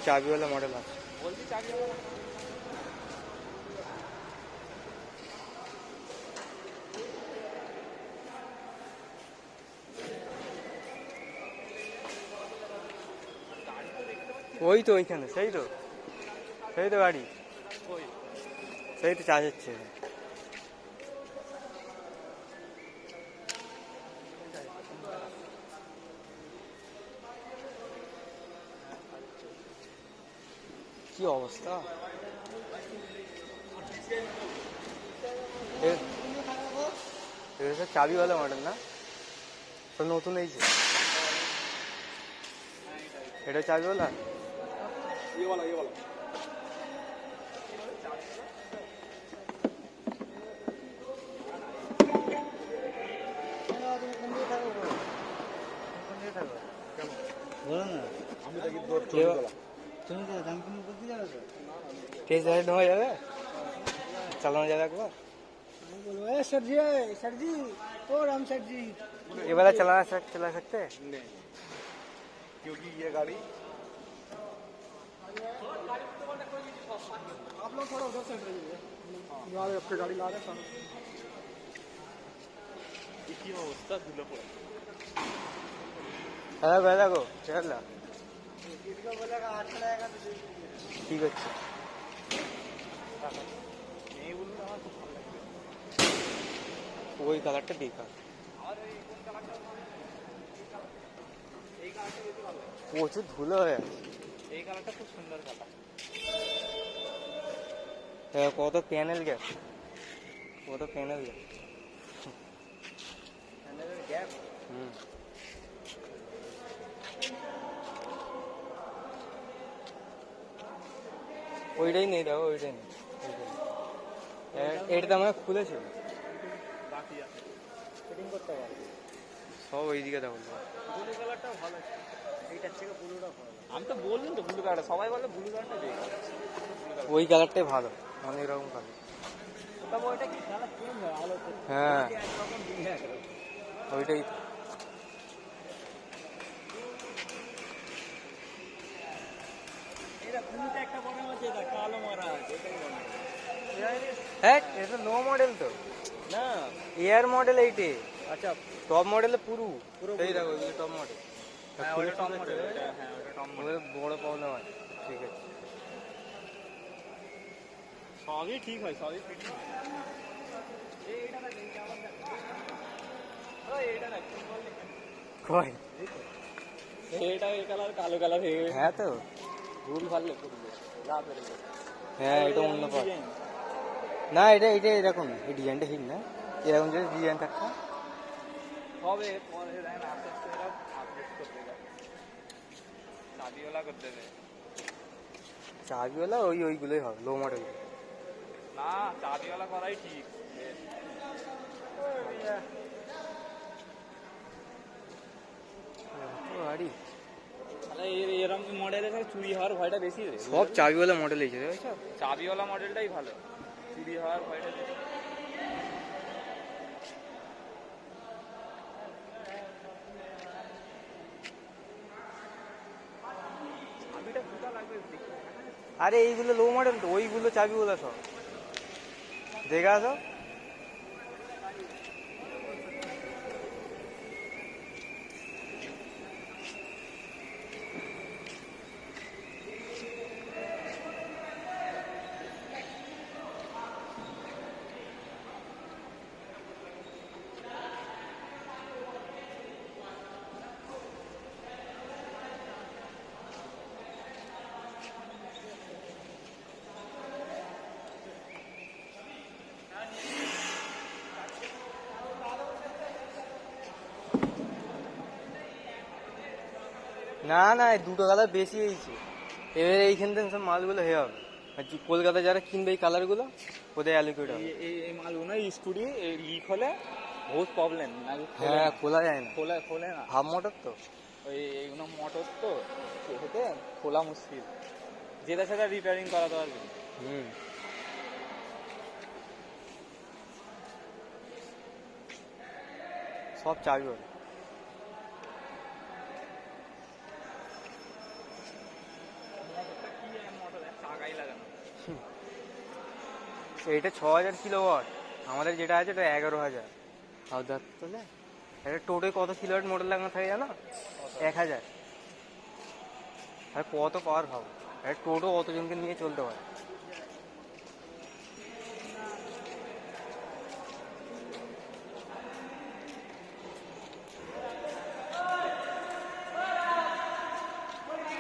চাবিওয়ালা model আছে। বলছি চাবিওয়ালা ওই তো ওইখানে, সেই তো গাড়ি, কই? সেই তো চার্জ হচ্ছে। কি অবস্থা! সব চাবিওয়ালা মডেল না, সব নতুন এইছে। এটা চাবিওয়ালা, বলো না। তুমি তো দাম কিনে করতে যাবে তো, টেস্ট রাইড নেওয়া যাবে, চালানো যাবে একবার। सर जी ओ राम सर जी, ये वाला चला सकते हैं नहीं, क्योंकि ये गाड़ी आप लोग थोड़ा उधर से रहिए, यहाँ आपकी गाड़ी ला रहे हैं। কি অবস্থা, ধুলো পড়ে। হ্যাঁ ভাই দেখো চল ঠিক আছে। এই বলুন, আমার খুব ভালো লাগবে। ওই কালারটা দেখা, প্রচুর ধুলো হয়ে আছে। এই কালারটা খুব সুন্দর কালার। কত প্যানেল গ্যাপ, কত প্যানেল গ্যাপ, প্যানেলের গ্যাপ। ওইটাই নেই, দেখো ওইটাই নেই, এটা তো আমার খুলেছিল, বাকি আছে ফিটিং করতে পারো সব ওইদিকে। দেখো ব্লু কালারটা ভালো আছে, এইটার থেকে ব্লুটা ভালো। আমি তো বললাম তো ব্লু কালারটা, সবাই বলে ব্লু কালারটা দেখি। ওই কালারটাই ভালো, অনেক রকম কালার। তবে ওইটা কি কালার চেঞ্জ হয় আলো? হ্যাঁ একরকম দিয়ে একরকম। ওইটাই তো। এটা ব্লুটা একটা মনে হচ্ছে, এটা কালো মারা আছে, এটাই মনে হয়। হ্যাঁ এটা লো মডেল তো না, এয়ার মডেল এইটে, আচ্ছা টপ মডেলে পুরো পুরো এই দেখো এই টপ মডেল। হ্যাঁ ওটা টপ মডেল, হ্যাঁ ওটা টপ মডেল। বড় প্রবলেম আছে, ঠিক আছে সবই ঠিক হয়, সবই ফিটিং হয়। এইটা না, এইটা আবার দেখ, ওই এইটা না কি বললি, কই এইটা এই কালার কালো কালার হয়ে গেছে। হ্যাঁ তো ভুল ভাললে করবে লাভ এর। হ্যাঁ এটা অন্য পার্ট না, এটা এরকম, এই ডিজাইনটা ঠিক না, এরকম যদি ডিজাইন থাকতো হবে পরে দেখেন আস্তে আস্তে এরা আপডেট করতে যাবে, চাবিওয়ালা করতে দেবে। চাবিওয়ালা ওইগুলোই হবে, লো মডেল। না, চাবিওয়ালা করাই ঠিক। গাড়ি তাহলে এরকম মডেলের চুরি হওয়ার ভয়টা বেশি রে। সব চাবিওয়ালা মডেল এইছে, দেখছো চাবিওয়ালা মডেলটাই ভালো, চুরি হওয়ার ভয়টা বেশি। চাবিটা দুটা লাগবে দেখি। আরে এইগুলো লো মডেল তো, ওইগুলো চাবিওয়ালা সব দেখে আসো। না না, এই দুটো কালার বেশি হয়েছে, এবারে এইখান থেকে সব মালগুলো হয়ে হবে। আর কলকাতায় যারা কিনবে এই কালারগুলো, ওদের অ্যালোকেট হবে। এই মালগুলো স্কুটি লিক হলে বহুত প্রবলেম। হ্যাঁ খোলা যায় না, খোলে না, হাফ মোটর তো, এইগুলো মোটর তো, সেটাতে খোলা মুশকিল। যেটা সেটা রিপেয়ারিং করাতে পারবে। সব চাবিওয়ালা। এইটা 6000 কিলোওয়াট, আমাদের যেটা আছে এটা 11000। তাও ধর তো না, এটা টোটোয় কত কিলোওয়াট মোটর লাগানো থাকে জানো? 1000। আর কত পাওয়ার ভাব, একটা টোটো অতজনকে নিয়ে চলতে পারে।